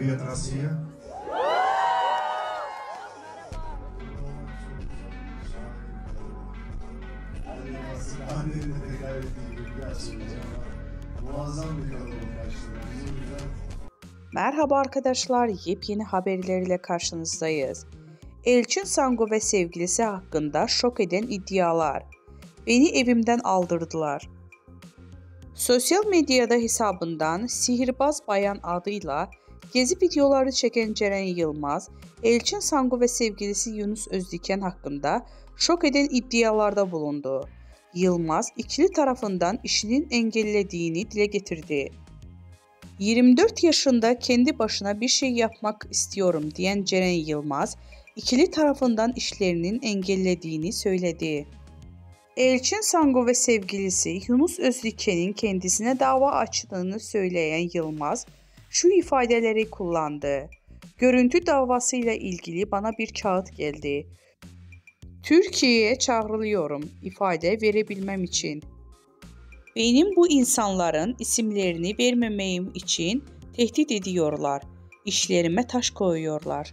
Привет, Россия. Muazzam bir kalabalık karşılığında. Merhaba arkadaşlar, yepyeni haberlerle karşınızdayız. Elçin Sangu ve sevgilisi hakkında şok eden iddialar. Beni evimden aldırdılar. Sosyal medyada hesabından Sihirbaz Bayan adıyla gezi videoları çeken Ceren Yılmaz, Elçin Sangu ve sevgilisi Yunus Özdiken hakkında şok eden iddialarda bulundu. Yılmaz, ikili tarafından işinin engellediğini dile getirdi. 24 yaşında kendi başına bir şey yapmak istiyorum diyen Ceren Yılmaz, ikili tarafından işlerinin engellediğini söyledi. Elçin Sangu ve sevgilisi Yunus Özdiken'in kendisine dava açtığını söyleyen Yılmaz, şu ifadeleri kullandı. Görüntü davasıyla ilgili bana bir kağıt geldi. Türkiye'ye çağrılıyorum ifade verebilmem için. Benim bu insanların isimlerini vermemeyim için tehdit ediyorlar. İşlerime taş koyuyorlar.